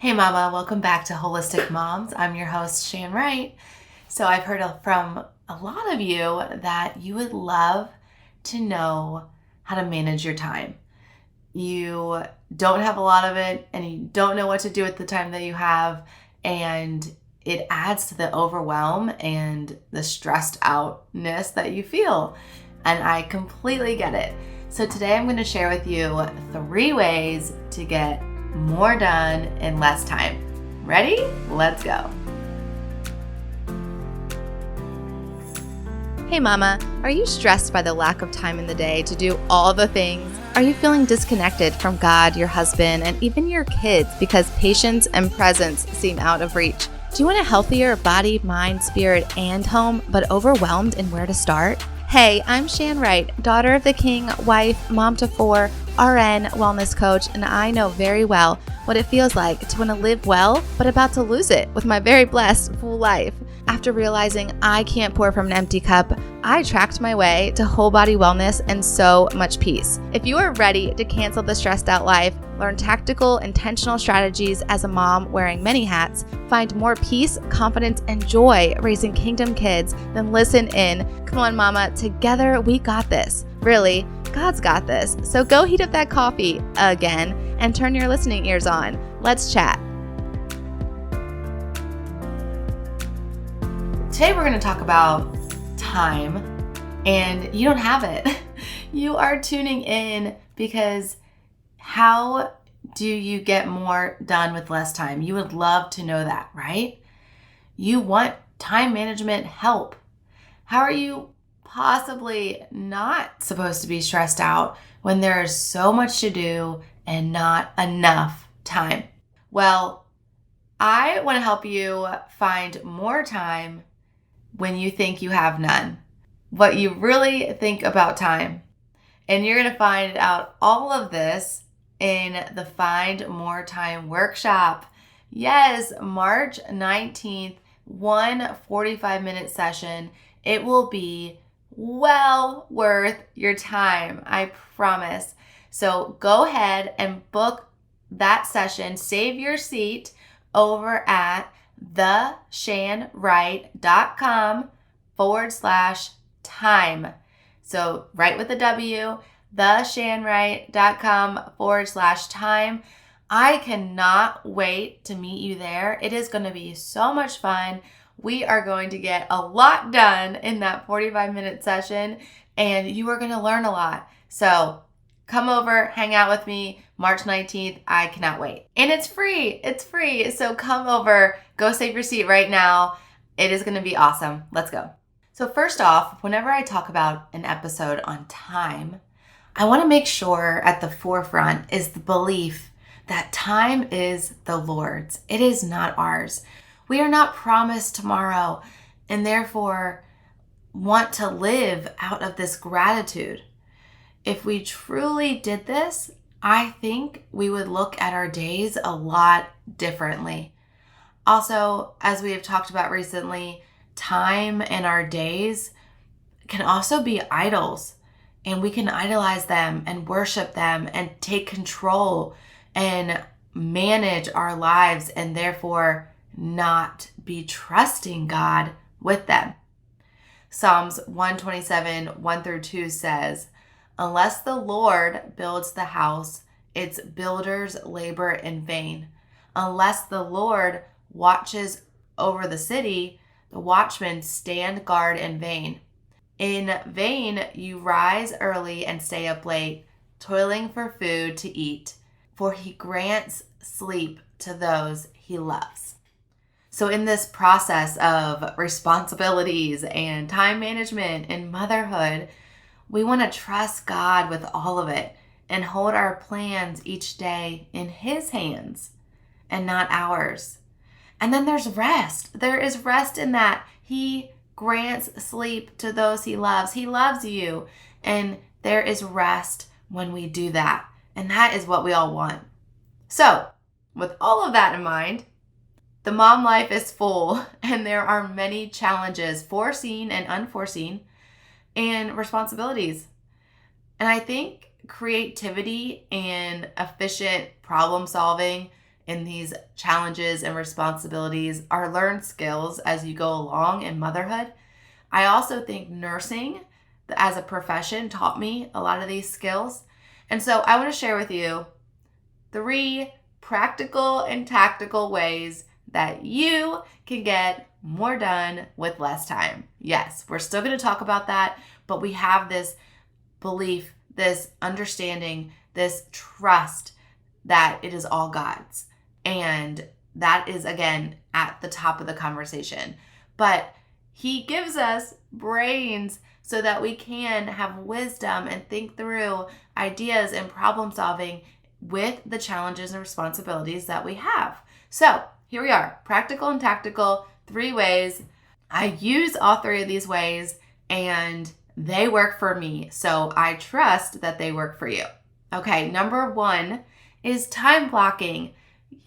Hey mama, welcome back to Holistic Moms. I'm your host, Shan Wright. So I've heard from a lot of you that you would love to know how to manage your time. You don't have a lot of it and you don't know what to do with the time that you have, and it adds to the overwhelm and the stressed outness that you feel. And I completely get it. So today I'm going to share with you 3 ways to get more done in less time. Ready? Let's go. Hey mama, are you stressed by the lack of time in the day to do all the things? Are you feeling disconnected from God, your husband, and even your kids because patience and presence seem out of reach? Do you want a healthier body, mind, spirit, and home, but overwhelmed in where to start? Hey, I'm Shan Wright, daughter of the king, wife, mom to 4, RN, wellness coach, and I know very well what it feels like to want to live well, but about to lose it with my very blessed full life. After realizing I can't pour from an empty cup, I tracked my way to whole body wellness and so much peace. If you are ready to cancel the stressed out life, learn tactical, intentional strategies as a mom wearing many hats, find more peace, confidence, and joy raising kingdom kids, then listen in. Come on, mama, together we got this. Really, God's got this. So go heat up that coffee again and turn your listening ears on. Let's chat. Today we're going to talk about time, and you don't have it. You are tuning in because how do you get more done with less time? You would love to know that, right? You want time management help. How are you possibly not supposed to be stressed out when there is so much to do and not enough time? Well, I want to help you find more time when you think you have none, what you really think about time. And you're going to find out all of this in the Find More Time workshop. Yes, March 19th, one 45-minute session. It will be well worth your time, I promise. So go ahead and book that session. Save your seat over at theshanwright.com/time. So write with a W, theshanwright.com/time. I cannot wait to meet you there. It is going to be so much fun. We are going to get a lot done in that 45-minute session, and you are going to learn a lot. So come over, hang out with me March 19th. I cannot wait. And it's free. It's free. So come over, go save your seat right now. It is going to be awesome. Let's go. So first off, whenever I talk about an episode on time, I want to make sure at the forefront is the belief that time is the Lord's. It is not ours. We are not promised tomorrow, and therefore want to live out of this gratitude. If we truly did this, I think we would look at our days a lot differently. Also, as we have talked about recently, time and our days can also be idols, and we can idolize them and worship them and take control and manage our lives and therefore not be trusting God with them. Psalms 127, 1-2 says, "Unless the Lord builds the house, its builders labor in vain. Unless the Lord watches over the city, the watchmen stand guard in vain. In vain you rise early and stay up late, toiling for food to eat, for he grants sleep to those he loves." So in this process of responsibilities and time management and motherhood, we want to trust God with all of it and hold our plans each day in his hands and not ours. And then there's rest. There is rest in that. He grants sleep to those he loves. He loves you. And there is rest when we do that. And that is what we all want. So with all of that in mind, the mom life is full, and there are many challenges, foreseen and unforeseen, and responsibilities. And I think creativity and efficient problem solving in these challenges and responsibilities are learned skills as you go along in motherhood. I also think nursing as a profession taught me a lot of these skills. And so I want to share with you 3 practical and tactical ways that you can get more done with less time. Yes, we're still going to talk about that, but we have this belief, this understanding, this trust that it is all God's. And that is, again, at the top of the conversation. But He gives us brains so that we can have wisdom and think through ideas and problem solving with the challenges and responsibilities that we have. So here we are, practical and tactical, 3 ways. I use all 3 of these ways and they work for me. So I trust that they work for you. Okay, number 1 is time blocking.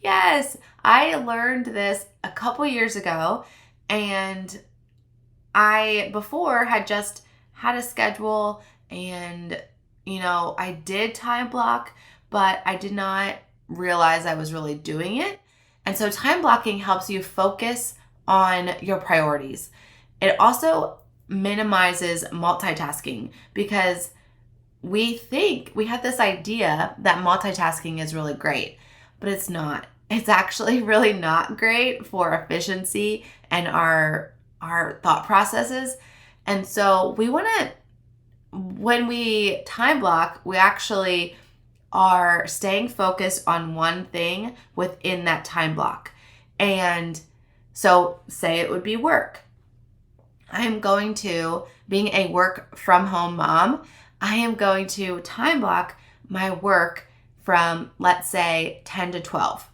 Yes, I learned this a couple years ago, and I before had just had a schedule and, I did time block, but I did not realize I was really doing it. And so time blocking helps you focus on your priorities. It also minimizes multitasking because we have this idea that multitasking is really great, but it's not. It's actually really not great for efficiency and our thought processes. And so when we time block, we actually are staying focused on one thing within that time block. And so say it would be work. Being a work from home mom, I am going to time block my work from, let's say, 10 to 12.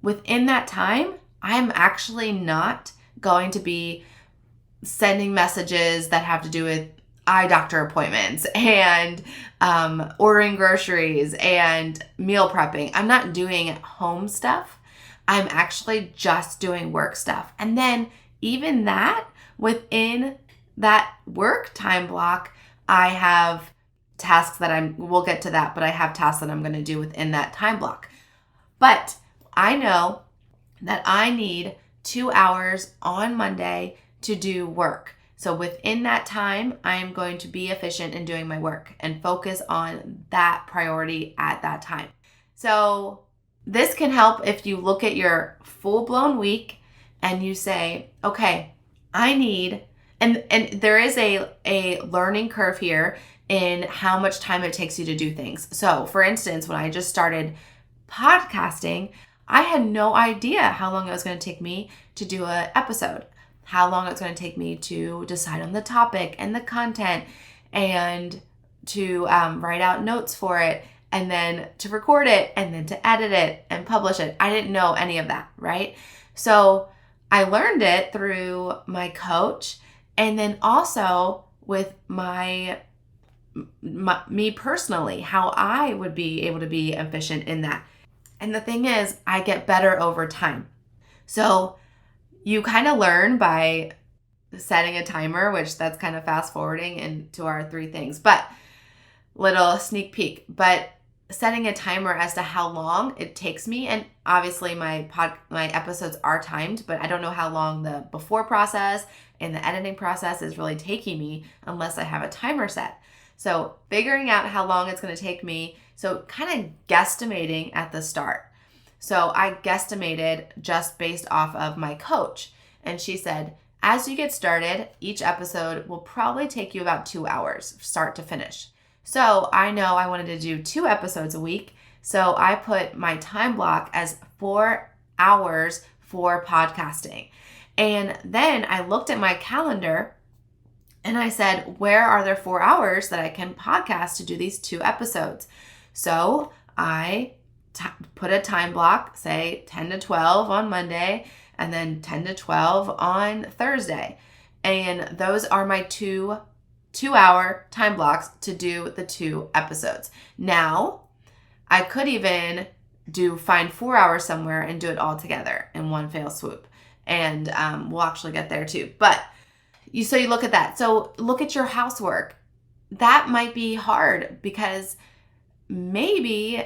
Within that time, I'm actually not going to be sending messages that have to do with eye doctor appointments and ordering groceries and meal prepping. I'm not doing home stuff. I'm actually just doing work stuff. And then even that, within that work time block, I have tasks we'll get to that, but I have tasks that I'm going to do within that time block. But I know that I need 2 hours on Monday to do work. So within that time, I am going to be efficient in doing my work and focus on that priority at that time. So this can help if you look at your full-blown week and you say, okay, I need, and there is a learning curve here in how much time it takes you to do things. So for instance, when I just started podcasting, I had no idea how long it was going to take me to do an episode, how long it's going to take me to decide on the topic and the content and to write out notes for it and then to record it and then to edit it and publish it. I didn't know any of that, right? So I learned it through my coach and then also with me personally, how I would be able to be efficient in that. And the thing is, I get better over time. So you kind of learn by setting a timer, which that's kind of fast forwarding into our 3 things, but little sneak peek, but setting a timer as to how long it takes me. And obviously my episodes are timed, but I don't know how long the before process and the editing process is really taking me unless I have a timer set. So figuring out how long it's going to take me. So kind of guesstimating at the start. So I guesstimated just based off of my coach. And she said, as you get started, each episode will probably take you about 2 hours, start to finish. So I know I wanted to do 2 episodes a week. So I put my time block as 4 hours for podcasting. And then I looked at my calendar and I said, where are there 4 hours that I can podcast to do these 2 episodes? So I put a time block, say 10 to 12 on Monday, and then 10 to 12 on Thursday. And those are my 2-hour time blocks to do the 2 episodes. Now, I could even find 4 hours somewhere and do it all together in one fell swoop. And we'll actually get there too. But you look at that. So look at your housework. That might be hard because maybe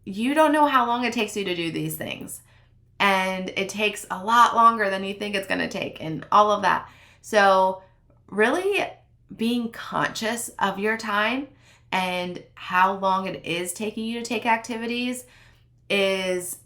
you don't know how long it takes you to do these things. And it takes a lot longer than you think it's going to take and all of that. So really being conscious of your time and how long it is taking you to take activities is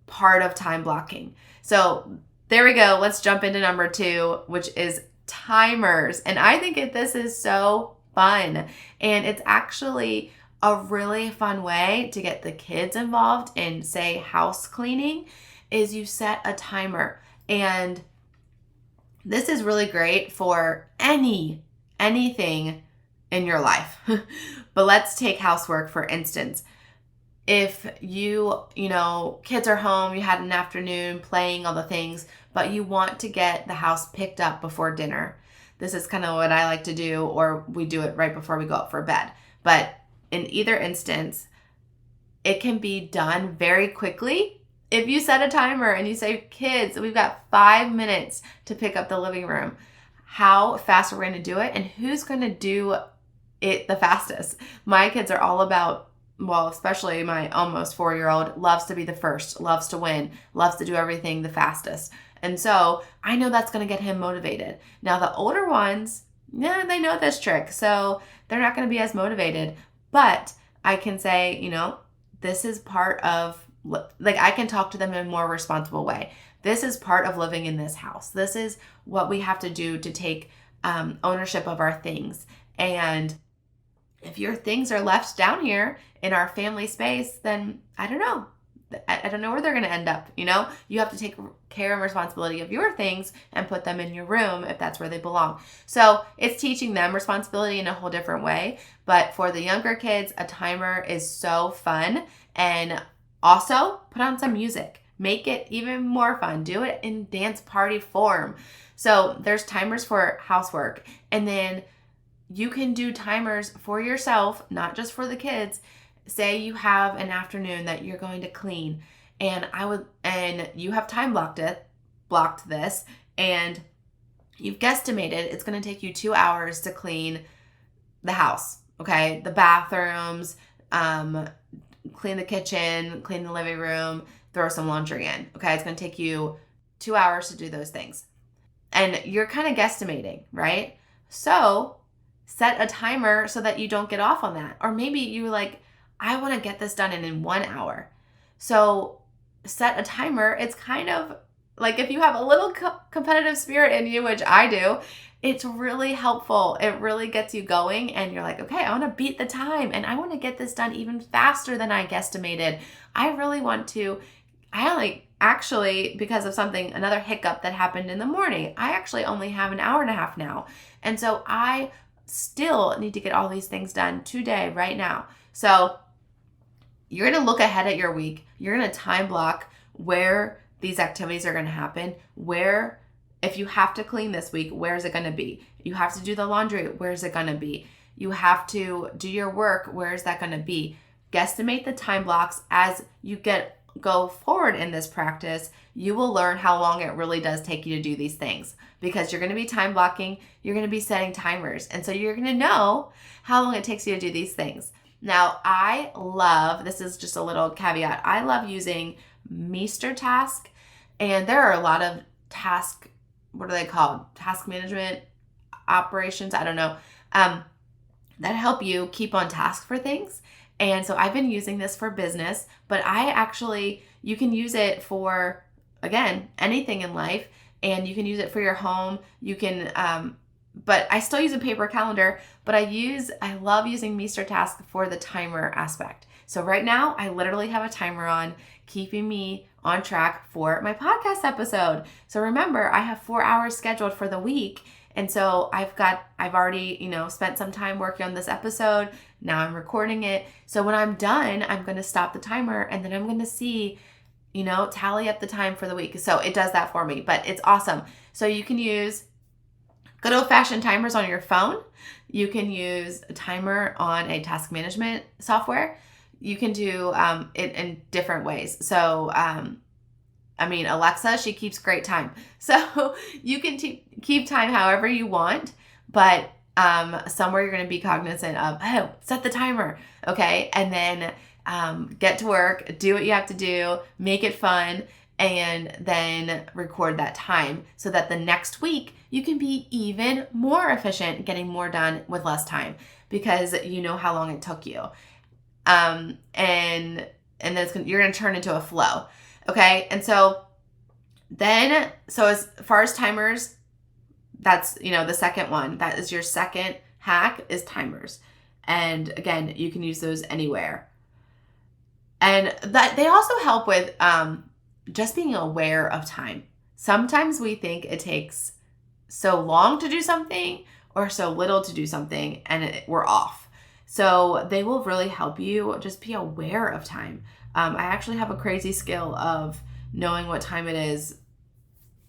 part of time blocking. So there we go. Let's jump into number 2, which is timers. And I think this is so fun. And it's actually a really fun way to get the kids involved in, say, house cleaning, is you set a timer. And this is really great for anything in your life. But let's take housework, for instance. If kids are home, you had an afternoon playing all the things, but you want to get the house picked up before dinner. This is kind of what I like to do, or we do it right before we go up for bed. But in either instance, it can be done very quickly. If you set a timer and you say, kids, we've got 5 minutes to pick up the living room, how fast we're going to do it and who's going to do it the fastest. My kids are all about, well, especially my almost 4-year-old loves to be the first, loves to win, loves to do everything the fastest. And so I know that's going to get him motivated. Now the older ones, they know this trick, so they're not going to be as motivated. But I can say, this is part of, I can talk to them in a more responsible way. This is part of living in this house. This is what we have to do to take ownership of our things. And if your things are left down here in our family space, then I don't know. I don't know where they're going to end up. You have to take care and responsibility of your things and put them in your room if that's where they belong. So it's teaching them responsibility in a whole different way. But for the younger kids, a timer is so fun. And also put on some music. Make it even more fun. Do it in dance party form. So there's timers for housework. And then you can do timers for yourself, not just for the kids. Say you have an afternoon that you're going to clean, and you have time blocked this, and you've guesstimated it's going to take you 2 hours to clean the house. Okay, the bathrooms, clean the kitchen, clean the living room, throw some laundry in. Okay, it's going to take you 2 hours to do those things, and you're kind of guesstimating, right? So set a timer so that you don't get off on that. Or maybe you're like, I want to get this done in 1 hour. So set a timer. It's kind of like if you have a little competitive spirit in you, which I do, it's really helpful. It really gets you going and you're like, okay, I want to beat the time and I want to get this done even faster than I guesstimated. I really want to, actually, because of another hiccup that happened in the morning, I actually only have an hour and a half now. And so I still need to get all these things done today, right now. So you're going to look ahead at your week. You're going to time block where these activities are going to happen. Where, if you have to clean this week, where is it going to be? You have to do the laundry. Where is it going to be? You have to do your work. Where is that going to be? Guesstimate the time blocks. As you go forward in this practice, you will learn how long it really does take you to do these things, because you're going to be time blocking. You're going to be setting timers. And so you're going to know how long it takes you to do these things. Now, this is just a little caveat, I love using Meester Task, and there are a lot of task management operations, I don't know, that help you keep on task for things. And so I've been using this for business, but you can use it for, again, anything in life, and you can use it for your home. You can, but I still use a paper calendar, but I love using Meester Task for the timer aspect. So right now I literally have a timer on, keeping me on track for my podcast episode. So remember, I have 4 hours scheduled for the week. And so I've already, spent some time working on this episode. Now I'm recording it. So when I'm done, I'm going to stop the timer and then I'm going to see, tally up the time for the week. So it does that for me, but it's awesome. So you can use good old-fashioned timers on your phone. You can use a timer on a task management software. You can do it in different ways. So, Alexa, she keeps great time. So you can keep time however you want, but somewhere you're going to be cognizant of, set the timer, okay? And then get to work, do what you have to do, make it fun, and then record that time so that the next week you can be even more efficient, getting more done with less time because you know how long it took you. And then you're going to turn into a flow. Okay. And so as far as timers, that's, the second one, that is your second hack is timers. And again, you can use those anywhere. And that they also help with, just being aware of time. Sometimes we think it takes so long to do something or so little to do something and we're off. So they will really help you just be aware of time. I actually have a crazy skill of knowing what time it is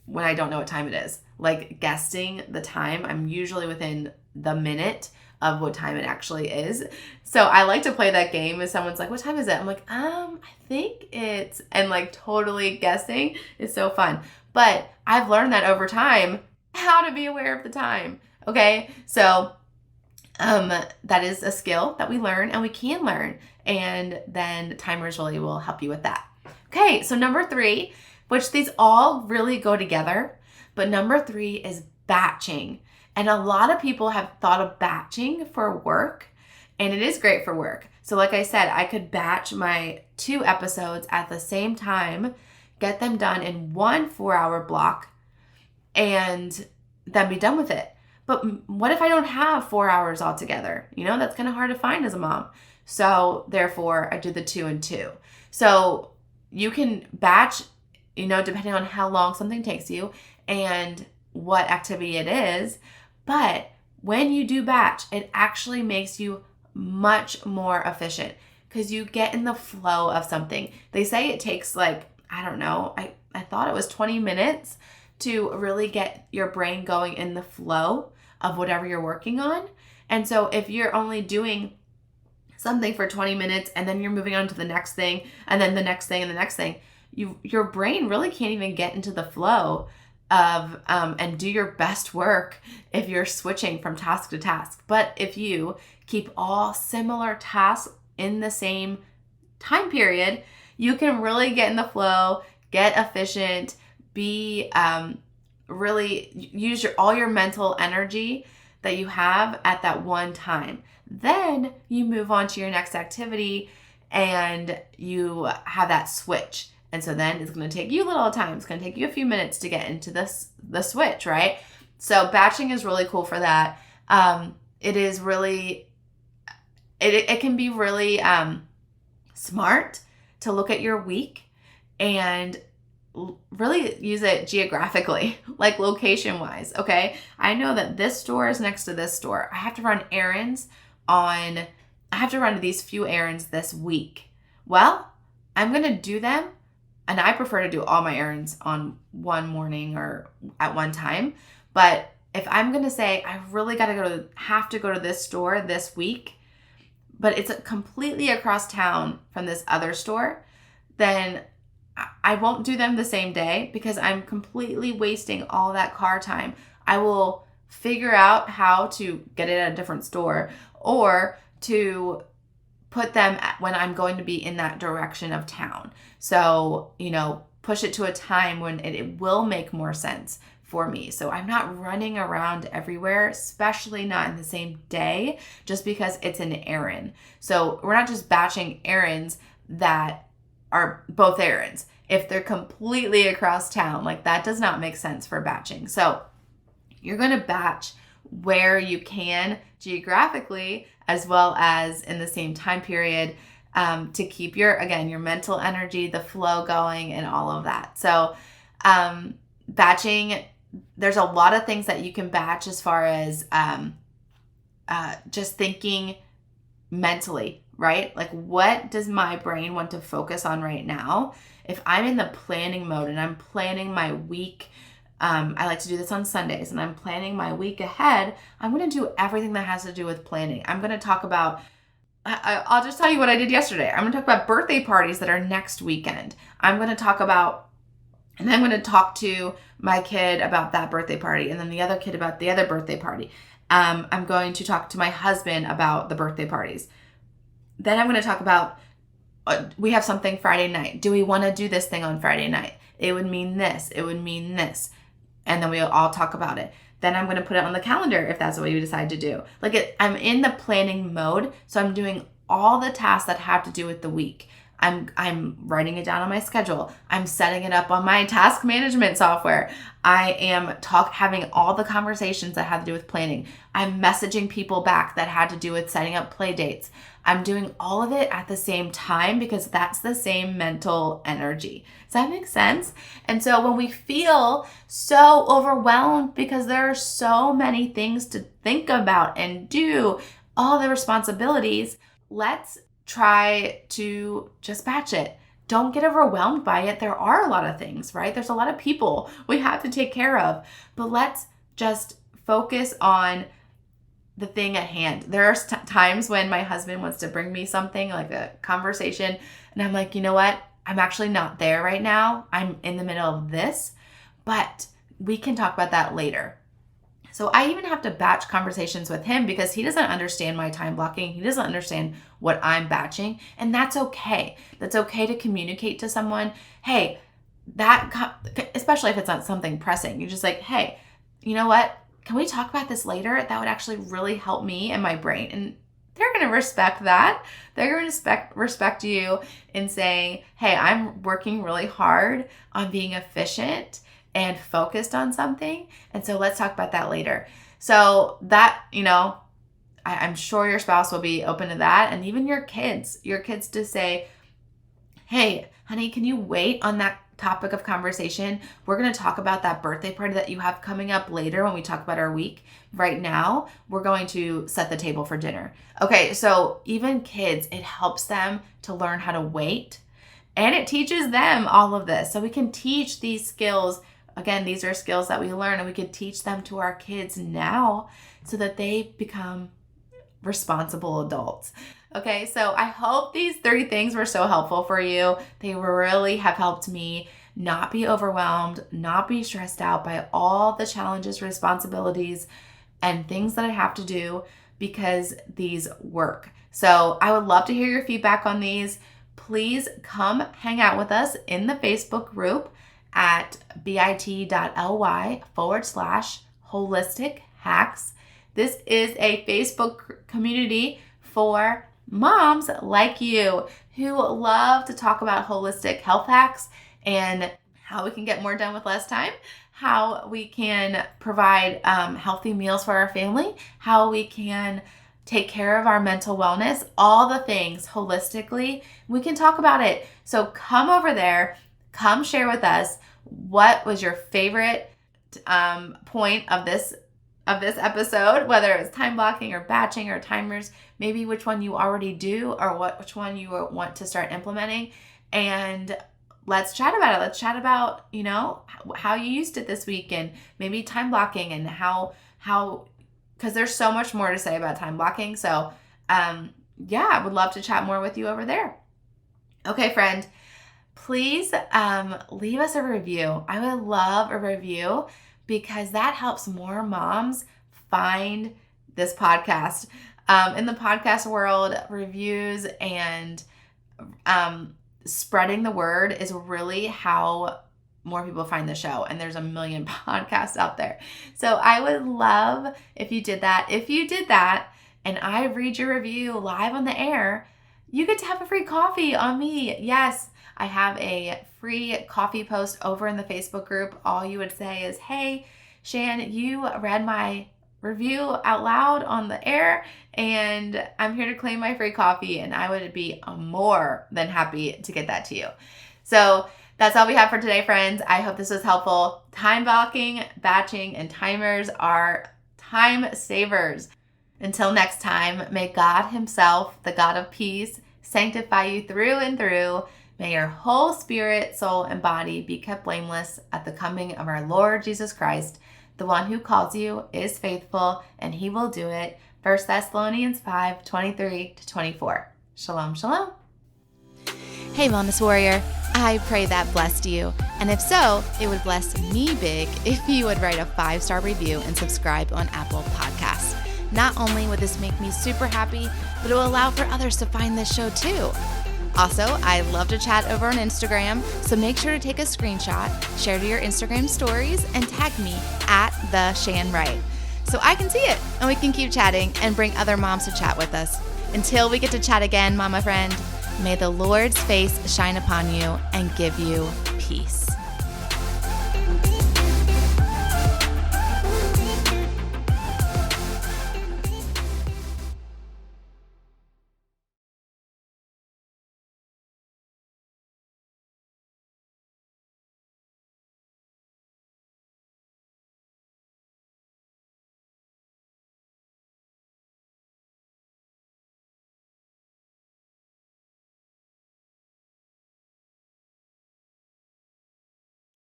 when I don't know what time it is. Like guessing the time, I'm usually within the minute of what time it actually is. So I like to play that game if someone's like, what time is it? I'm like, I think it's, and like totally guessing is so fun. But I've learned that over time, how to be aware of the time. Okay. So that is a skill that we learn and we can learn. And then timers really will help you with that. Okay. So number 3, which these all really go together, but number 3 is batching. And a lot of people have thought of batching for work, and it is great for work. So like I said, I could batch my 2 episodes at the same time, get them done in one 4-hour block, and then be done with it. But what if I don't have 4 hours altogether? That's kind of hard to find as a mom. So therefore, I do the 2 and 2. So you can batch, depending on how long something takes you and what activity it is. But when you do batch, it actually makes you much more efficient because you get in the flow of something. They say it takes I thought it was 20 minutes to really get your brain going in the flow of whatever you're working on. And so if you're only doing something for 20 minutes and then you're moving on to the next thing and then the next thing and the next thing, your brain really can't even get into the flow of and do your best work if you're switching from task to task. But if you keep all similar tasks in the same time period, you can really get in the flow, get efficient, be really use all your mental energy that you have at that one time. Then you move on to your next activity and you have that switch. And so then it's going to take you a little time. It's going to take you a few minutes to get into the switch, right? So batching is really cool for that. It is really, it can be really smart to look at your week and really use it geographically, like location wise. Okay. I know that this store is next to this store. I have to run these few errands this week. Well, I'm going to do them. And I prefer to do all my errands on one morning or at one time. But if I'm going to say, I really have to go to this store this week, but it's completely across town from this other store, then I won't do them the same day because I'm completely wasting all that car time. I will figure out how to get it at a different store or to put them when I'm going to be in that direction of town. So, push it to a time when it will make more sense for me. So I'm not running around everywhere, especially not in the same day, just because it's an errand. So we're not just batching errands that are both errands. If they're completely across town, that does not make sense for batching. So you're going to batch where you can geographically as well as in the same time period to keep your mental energy, the flow going and all of that. So batching, there's a lot of things that you can batch as far as just thinking mentally, right? What does my brain want to focus on right now? If I'm in the planning mode and I'm planning my week, I like to do this on Sundays, and I'm planning my week ahead, I'm going to do everything that has to do with planning. I'm going to talk about, I'll just tell you what I did yesterday. I'm going to talk about birthday parties that are next weekend. I'm going to talk to my kid about that birthday party, and then the other kid about the other birthday party. I'm going to talk to my husband about the birthday parties. Then I'm going to talk about we have something Friday night. Do we want to do this thing on Friday night? It would mean this. It would mean this. And then we'll all talk about it. Then I'm going to put it on the calendar if that's what you decide to do. I'm in the planning mode. So I'm doing all the tasks that have to do with the week. I'm writing it down on my schedule. I'm setting it up on my task management software. I am having all the conversations that have to do with planning. I'm messaging people back that had to do with setting up play dates. I'm doing all of it at the same time because that's the same mental energy. Does that make sense? And so when we feel so overwhelmed because there are so many things to think about and do, all the responsibilities, let's try to just batch it. Don't get overwhelmed by it. There are a lot of things, right? There's a lot of people we have to take care of, but let's just focus on the thing at hand. There are times when my husband wants to bring me something like a conversation, and I'm like, you know what? I'm actually not there right now. I'm in the middle of this, but we can talk about that later. So I even have to batch conversations with him because he doesn't understand my time blocking. He doesn't understand what I'm batching, and that's okay. That's okay to communicate to someone, hey, especially if it's not something pressing. You're just like, hey, you know what? Can we talk about this later? That would actually really help me and my brain. And they're going to respect that. They're going to respect you in saying, hey, I'm working really hard on being efficient and focused on something. And so let's talk about that later. So that, I'm sure your spouse will be open to that. And even your kids to say, hey, honey, can you wait on that topic of conversation? We're going to talk about that birthday party that you have coming up later when we talk about our week. Right now, we're going to set the table for dinner. Okay, so even kids, it helps them to learn how to wait. And it teaches them all of this. So we can teach these skills. Again, these are skills that we learn, and we could teach them to our kids now so that they become responsible adults. Okay, so I hope these 3 things were so helpful for you. They really have helped me not be overwhelmed, not be stressed out by all the challenges, responsibilities, and things that I have to do because these work. So I would love to hear your feedback on these. Please come hang out with us in the Facebook group at bit.ly/holistic hacks. This is a Facebook community for moms like you who love to talk about holistic health hacks and how we can get more done with less time, how we can provide healthy meals for our family, how we can take care of our mental wellness, all the things holistically. We can talk about it. So come over there, come share with us what was your favorite point of this episode, whether it's time blocking or batching or timers, maybe which one you already do or which one you want to start implementing. And let's chat about it. Let's chat about, how you used it this week and maybe time blocking and how because there's so much more to say about time blocking. So, I would love to chat more with you over there. Okay, friend, please leave us a review. I would love a review because that helps more moms find this podcast. In the podcast world, reviews and spreading the word is really how more people find the show. And there's a million podcasts out there. So I would love if you did that. If you did that and I read your review live on the air, you get to have a free coffee on me. Yes, I have a free coffee post over in the Facebook group. All you would say is, hey, Shan, you read my review out loud on the air and I'm here to claim my free coffee, and I would be more than happy to get that to you. So that's all we have for today, friends. I hope this was helpful. Time blocking, batching, and timers are time savers. Until next time, may God himself, the God of peace, sanctify you through and through. May your whole spirit, soul, and body be kept blameless at the coming of our Lord Jesus Christ. The one who calls you is faithful, and he will do it. 1 Thessalonians 5:23-24. Shalom, shalom. Hey, Wellness Warrior. I pray that blessed you. And if so, it would bless me big if you would write a 5-star review and subscribe on Apple Podcasts. Not only would this make me super happy, but it will allow for others to find this show too. Also, I love to chat over on Instagram, so make sure to take a screenshot, share to your Instagram stories, and tag me at the Shanwright so I can see it and we can keep chatting and bring other moms to chat with us. Until we get to chat again, mama friend, may the Lord's face shine upon you and give you peace.